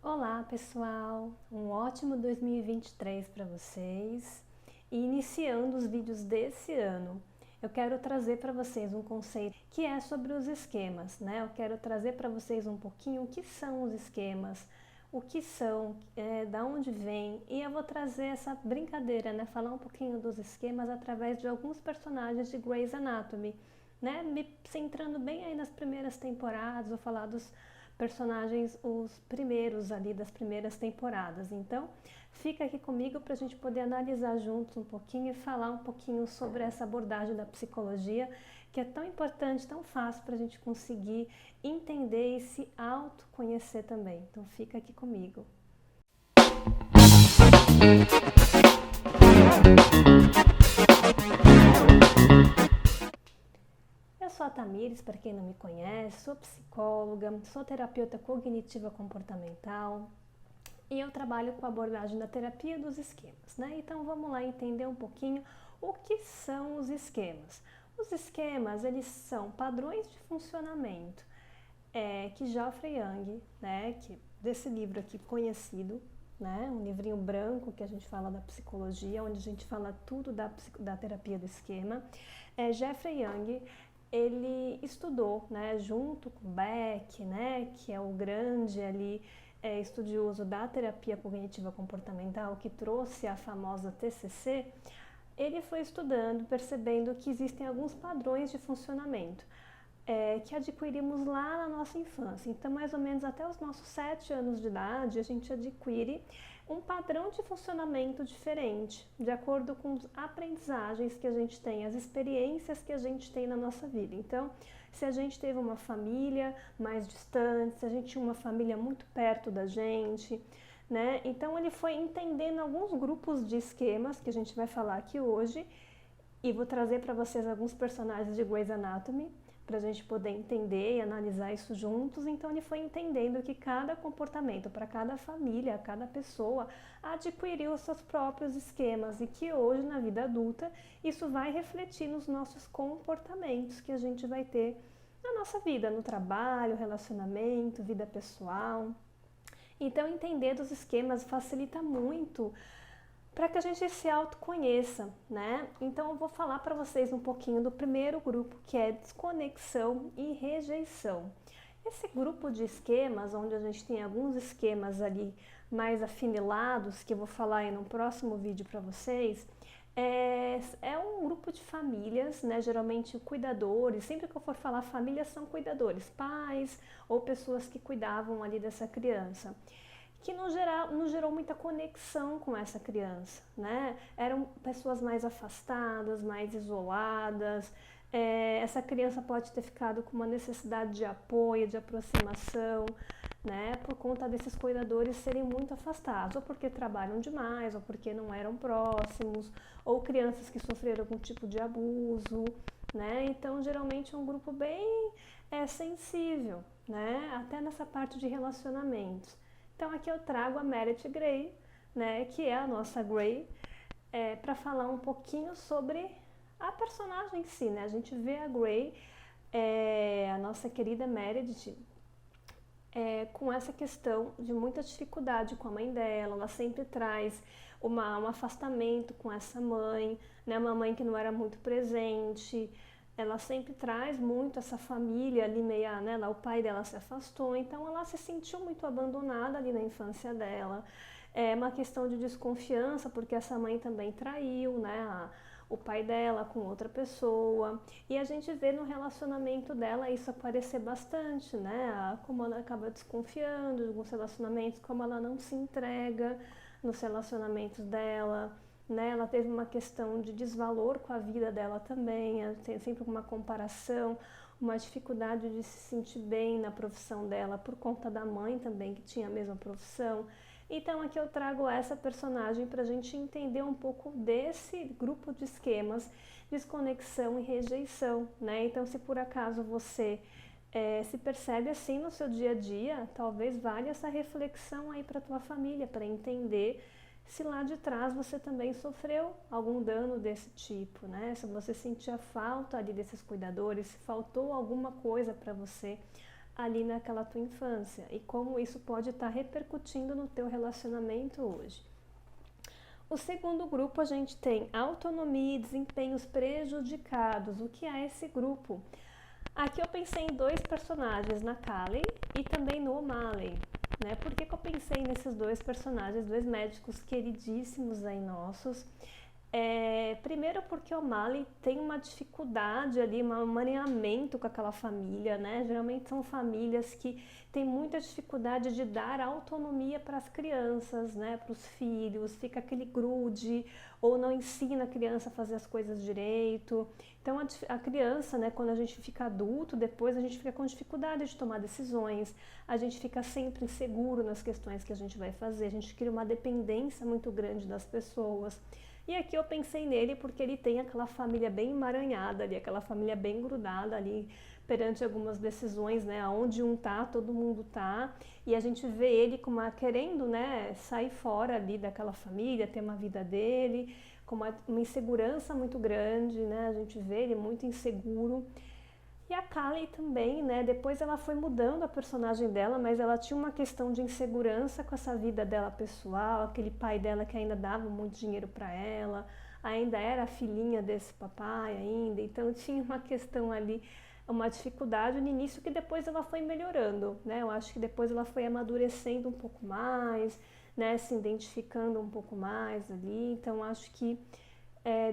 Olá pessoal, um ótimo 2023 para vocês. E iniciando os vídeos desse ano, eu quero trazer para vocês um conceito que é sobre os esquemas, né? Eu quero trazer para vocês um pouquinho o que são os esquemas, o que são, da onde vem, e eu vou trazer essa brincadeira, né? Falar um pouquinho dos esquemas através de alguns personagens de Grey's Anatomy, né? Me centrando bem aí nas primeiras temporadas, vou falar dos personagens, os primeiros ali das primeiras temporadas. Então, fica aqui comigo para a gente poder analisar juntos um pouquinho e falar um pouquinho sobre essa abordagem da psicologia que é tão importante, tão fácil para a gente conseguir entender e se autoconhecer também. Então, fica aqui comigo. Eu sou a Tamires, para quem não me conhece, sou psicóloga, sou terapeuta cognitiva comportamental, e eu trabalho com a abordagem da terapia dos esquemas, né? Então vamos lá entender um pouquinho o que são os esquemas. Os esquemas, eles são padrões de funcionamento que Geoffrey Young, né, desse livro aqui conhecido, né, um livrinho branco que a gente fala da psicologia, onde a gente fala tudo da terapia do esquema. Geoffrey Young, ele estudou, né, junto com Beck, né, que é o grande ali estudioso da terapia cognitiva comportamental, que trouxe a famosa TCC. Ele foi estudando, percebendo que existem alguns padrões de funcionamento que adquirimos lá na nossa infância. Então, mais ou menos até os nossos 7 anos de idade, a gente adquire um padrão de funcionamento diferente, de acordo com as aprendizagens que a gente tem, as experiências que a gente tem na nossa vida. Então, se a gente teve uma família mais distante, se a gente tinha uma família muito perto da gente, né? Então, ele foi entendendo alguns grupos de esquemas que a gente vai falar aqui hoje, e vou trazer para vocês alguns personagens de Grey's Anatomy, para a gente poder entender e analisar isso juntos. Então ele foi entendendo que cada comportamento para cada família, cada pessoa adquiriu os seus próprios esquemas e que hoje na vida adulta isso vai refletir nos nossos comportamentos que a gente vai ter na nossa vida, no trabalho, relacionamento, vida pessoal. Então entender dos esquemas facilita muito para que a gente se autoconheça, né? Então eu vou falar para vocês um pouquinho do primeiro grupo, que é desconexão e rejeição. Esse grupo de esquemas, onde a gente tem alguns esquemas ali mais afinilados, que eu vou falar aí no próximo vídeo para vocês, é um grupo de famílias, né? Geralmente cuidadores, sempre que eu for falar família são cuidadores, pais ou pessoas que cuidavam ali dessa criança, que não gerou muita conexão com essa criança, né? Eram pessoas mais afastadas, mais isoladas. Essa criança pode ter ficado com uma necessidade de apoio, de aproximação, né? Por conta desses cuidadores serem muito afastados, ou porque trabalham demais, ou porque não eram próximos, ou crianças que sofreram algum tipo de abuso, né? Então, geralmente é um grupo bem sensível, né? Até nessa parte de relacionamentos. Então aqui eu trago a Meredith Grey, né, que é a nossa Grey, para falar um pouquinho sobre a personagem em si, né? A gente vê a Grey, a nossa querida Meredith, com essa questão de muita dificuldade com a mãe dela. Ela sempre traz um afastamento com essa mãe, né? Uma mãe que não era muito presente. Ela sempre traz muito essa família ali meia, né? Lá o pai dela se afastou, então ela se sentiu muito abandonada ali na infância dela. É uma questão de desconfiança, porque essa mãe também traiu, né? O pai dela com outra pessoa. E a gente vê no relacionamento dela isso aparecer bastante, né? Como ela acaba desconfiando de alguns relacionamentos, como ela não se entrega nos relacionamentos dela, né? Ela teve uma questão de desvalor com a vida dela também, tem sempre uma comparação, uma dificuldade de se sentir bem na profissão dela por conta da mãe também, que tinha a mesma profissão. Então aqui eu trago essa personagem para a gente entender um pouco desse grupo de esquemas, desconexão e rejeição, né? Então se por acaso você se percebe assim no seu dia a dia, talvez valha essa reflexão aí para a tua família, para entender se lá de trás você também sofreu algum dano desse tipo, né? Se você sentia falta ali desses cuidadores, se faltou alguma coisa para você ali naquela tua infância e como isso pode estar repercutindo no teu relacionamento hoje. O segundo grupo a gente tem autonomia e desempenhos prejudicados. O que é esse grupo? Aqui eu pensei em dois personagens, na Callie e também no O'Malley. Né? Por que eu pensei nesses dois personagens, dois médicos queridíssimos aí nossos? Primeiro porque o O'Malley tem uma dificuldade ali, um amaranhamento com aquela família, né? Geralmente são famílias que têm muita dificuldade de dar autonomia para as crianças, né? Para os filhos, fica aquele grude, ou não ensina a criança a fazer as coisas direito. Então a criança, né, quando a gente fica adulto, depois a gente fica com dificuldade de tomar decisões, a gente fica sempre inseguro nas questões que a gente vai fazer, a gente cria uma dependência muito grande das pessoas. E aqui eu pensei nele porque ele tem aquela família bem emaranhada ali, aquela família bem grudada ali perante algumas decisões, né? Onde um tá, todo mundo tá. E a gente vê ele como querendo, né, sair fora ali daquela família, ter uma vida dele, com uma insegurança muito grande, né? A gente vê ele muito inseguro. E a Callie também, né? Depois ela foi mudando a personagem dela, mas ela tinha uma questão de insegurança com essa vida dela pessoal, aquele pai dela que ainda dava muito dinheiro para ela, ainda era a filhinha desse papai ainda, então tinha uma questão ali, uma dificuldade no início que depois ela foi melhorando, né? Eu acho que depois ela foi amadurecendo um pouco mais, né? Se identificando um pouco mais ali, então acho que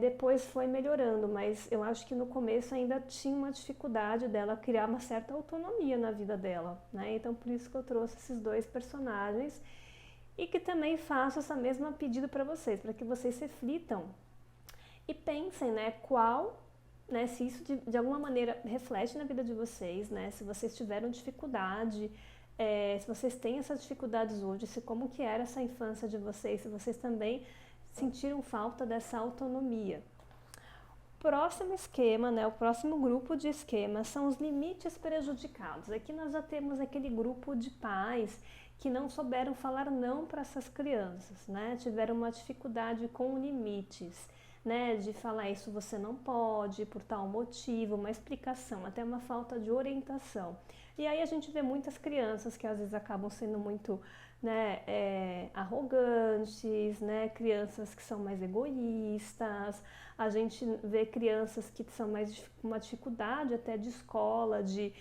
depois foi melhorando, mas eu acho que no começo ainda tinha uma dificuldade dela criar uma certa autonomia na vida dela, né? Então por isso que eu trouxe esses dois personagens e que também faço essa mesma pedido para vocês, para que vocês reflitam e pensem, né, se isso de alguma maneira reflete na vida de vocês, né? Se vocês tiveram dificuldade, se vocês têm essas dificuldades hoje, se como que era essa infância de vocês, se vocês também sentiram falta dessa autonomia. Próximo esquema, né, o próximo grupo de esquemas são os limites prejudicados. Aqui nós já temos aquele grupo de pais que não souberam falar não para essas crianças, né, tiveram uma dificuldade com limites, né, de falar isso você não pode por tal motivo, uma explicação, até uma falta de orientação. E aí a gente vê muitas crianças que às vezes acabam sendo muito, né, arrogantes, né, crianças que são mais egoístas, a gente vê crianças que são mais com uma dificuldade até de escola, de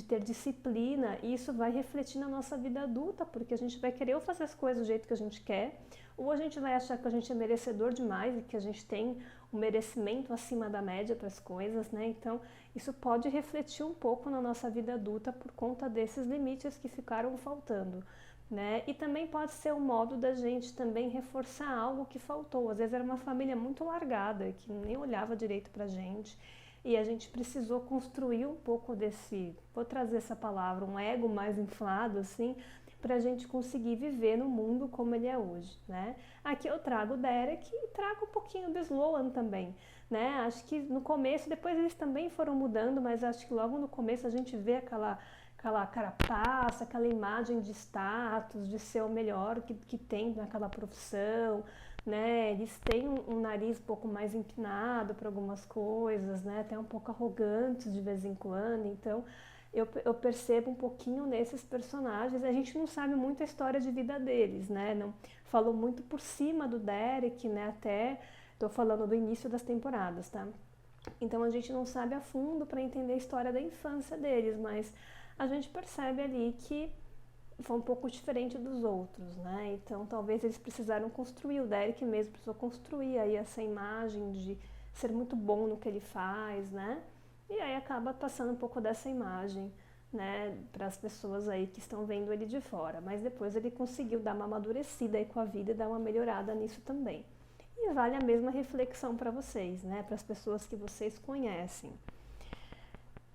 ter disciplina, e isso vai refletir na nossa vida adulta, porque a gente vai querer fazer as coisas do jeito que a gente quer, ou a gente vai achar que a gente é merecedor demais e que a gente tem um merecimento acima da média para as coisas, né? Então, isso pode refletir um pouco na nossa vida adulta por conta desses limites que ficaram faltando, né? E também pode ser um modo da gente também reforçar algo que faltou. Às vezes era uma família muito largada, que nem olhava direito pra gente, e a gente precisou construir um pouco desse, vou trazer essa palavra, um ego mais inflado, assim, para a gente conseguir viver no mundo como ele é hoje, né? Aqui eu trago o Derek e trago um pouquinho do Sloan também, né? Acho que no começo, depois eles também foram mudando, mas acho que logo no começo a gente vê aquela carapaça, aquela imagem de status, de ser o melhor que tem naquela profissão, né? Eles têm um nariz um pouco mais empinado para algumas coisas, né? Até um pouco arrogantes de vez em quando, então eu percebo um pouquinho nesses personagens. A gente não sabe muito a história de vida deles, né? Não, falou muito por cima do Derek, né? Até tô falando do início das temporadas, tá? Então a gente não sabe a fundo para entender a história da infância deles, mas a gente percebe ali que foi um pouco diferente dos outros, né? Então talvez eles precisaram construir, o Derek mesmo precisou construir aí essa imagem de ser muito bom no que ele faz, né? E aí acaba passando um pouco dessa imagem, né, para as pessoas aí que estão vendo ele de fora. Mas depois ele conseguiu dar uma amadurecida aí com a vida e dar uma melhorada nisso também. E vale a mesma reflexão para vocês, né, para as pessoas que vocês conhecem.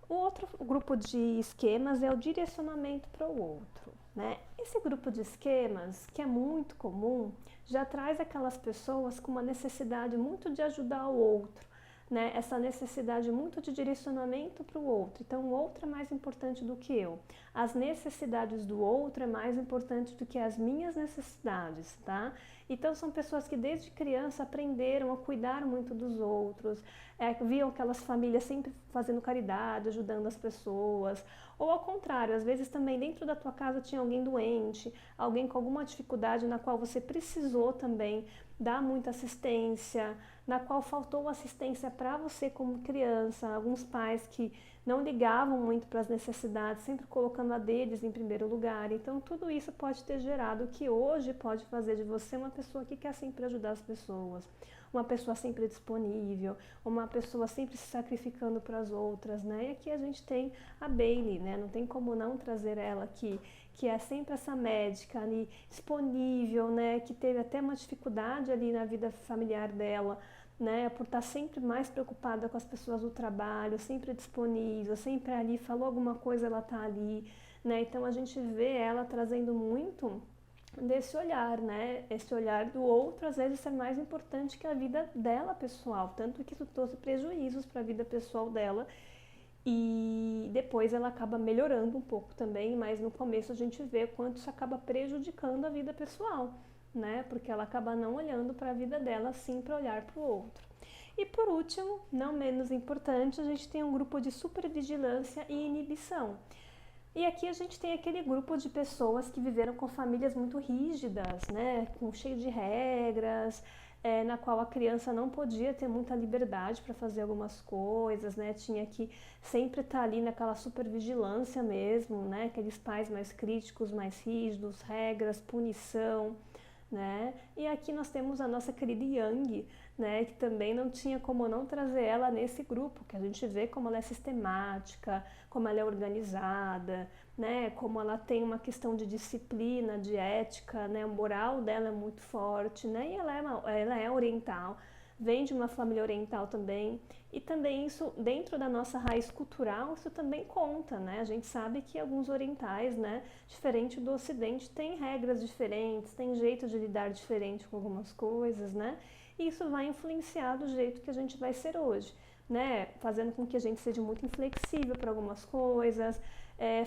O outro grupo de esquemas é o direcionamento para o outro, né? Esse grupo de esquemas, que é muito comum, já traz aquelas pessoas com uma necessidade muito de ajudar o outro, né, essa necessidade muito de direcionamento para o outro. Então, o outro é mais importante do que eu. As necessidades do outro é mais importante do que as minhas necessidades, tá? Então, são pessoas que desde criança aprenderam a cuidar muito dos outros, viam aquelas famílias sempre fazendo caridade, ajudando as pessoas. Ou ao contrário, às vezes também dentro da tua casa tinha alguém doente, alguém com alguma dificuldade na qual você precisou também dar muita assistência, na qual faltou assistência para você como criança, alguns pais que não ligavam muito para as necessidades, sempre colocando a deles em primeiro lugar. Então, tudo isso pode ter gerado o que hoje pode fazer de você uma pessoa que quer sempre ajudar as pessoas, uma pessoa sempre disponível, uma pessoa sempre se sacrificando para as outras, né? E aqui a gente tem a Bailey, né? Não tem como não trazer ela aqui, que é sempre essa médica ali disponível, né? Que teve até uma dificuldade ali na vida familiar dela, né, por estar sempre mais preocupada com as pessoas do trabalho, sempre disponível, sempre ali, falou alguma coisa, ela tá ali, né? Então a gente vê ela trazendo muito desse olhar, né? Esse olhar do outro às vezes é mais importante que a vida dela pessoal, tanto que isso trouxe prejuízos para a vida pessoal dela. E depois ela acaba melhorando um pouco também, mas no começo a gente vê quanto isso acaba prejudicando a vida pessoal, né? Porque ela acaba não olhando para a vida dela, sim para olhar para o outro. E por último, não menos importante, a gente tem um grupo de supervigilância e inibição. E aqui a gente tem aquele grupo de pessoas que viveram com famílias muito rígidas, né? Cheio de regras, na qual a criança não podia ter muita liberdade para fazer algumas coisas, né? Tinha que sempre estar ali naquela supervigilância mesmo, né? Aqueles pais mais críticos, mais rígidos, regras, punição, né? E aqui nós temos a nossa querida Yang, né? Que também não tinha como não trazer ela nesse grupo, que a gente vê como ela é sistemática, como ela é organizada, né? Como ela tem uma questão de disciplina, de ética, né? O moral dela é muito forte, né? E ela é oriental, vem de uma família oriental também, e também isso, dentro da nossa raiz cultural, isso também conta, né? A gente sabe que alguns orientais, né, diferente do ocidente, têm regras diferentes, têm jeito de lidar diferente com algumas coisas, né? E isso vai influenciar do jeito que a gente vai ser hoje, né? Fazendo com que a gente seja muito inflexível para algumas coisas,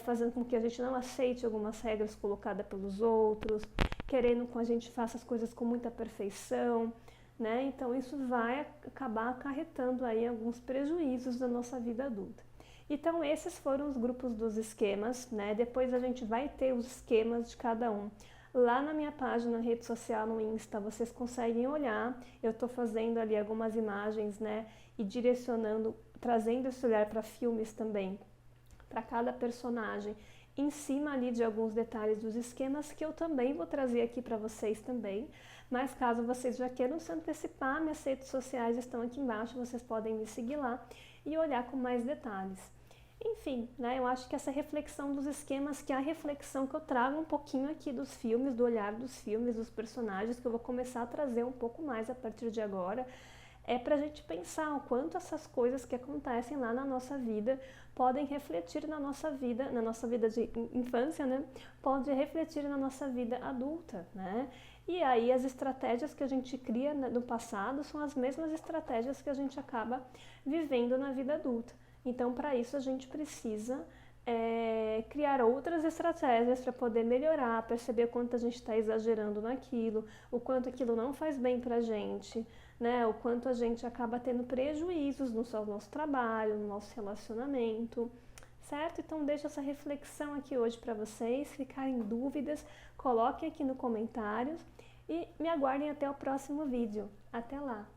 fazendo com que a gente não aceite algumas regras colocadas pelos outros, querendo que a gente faça as coisas com muita perfeição, né? Então isso vai acabar acarretando aí alguns prejuízos da nossa vida adulta. Então esses foram os grupos dos esquemas, né? Depois a gente vai ter os esquemas de cada um. Lá na minha página, na rede social, no Insta, vocês conseguem olhar. Eu estou fazendo ali algumas imagens, né? E direcionando, trazendo esse olhar para filmes também, para cada personagem, em cima ali de alguns detalhes dos esquemas que eu também vou trazer aqui para vocês também. Mas caso vocês já queiram se antecipar, minhas redes sociais estão aqui embaixo, vocês podem me seguir lá e olhar com mais detalhes. Enfim, né, eu acho que essa reflexão dos esquemas, que é a reflexão que eu trago um pouquinho aqui dos filmes, do olhar dos filmes, dos personagens, que eu vou começar a trazer um pouco mais a partir de agora, é para a gente pensar o quanto essas coisas que acontecem lá na nossa vida podem refletir na nossa vida de infância, né? Pode refletir na nossa vida adulta, né? E aí as estratégias que a gente cria no passado são as mesmas estratégias que a gente acaba vivendo na vida adulta. Então, para isso a gente precisa criar outras estratégias para poder melhorar, perceber o quanto a gente está exagerando naquilo, o quanto aquilo não faz bem para a gente, né? O quanto a gente acaba tendo prejuízos no nosso trabalho, no nosso relacionamento, certo? Então deixo essa reflexão aqui hoje para vocês. Se ficarem dúvidas, coloquem aqui nos comentários e me aguardem até o próximo vídeo. Até lá!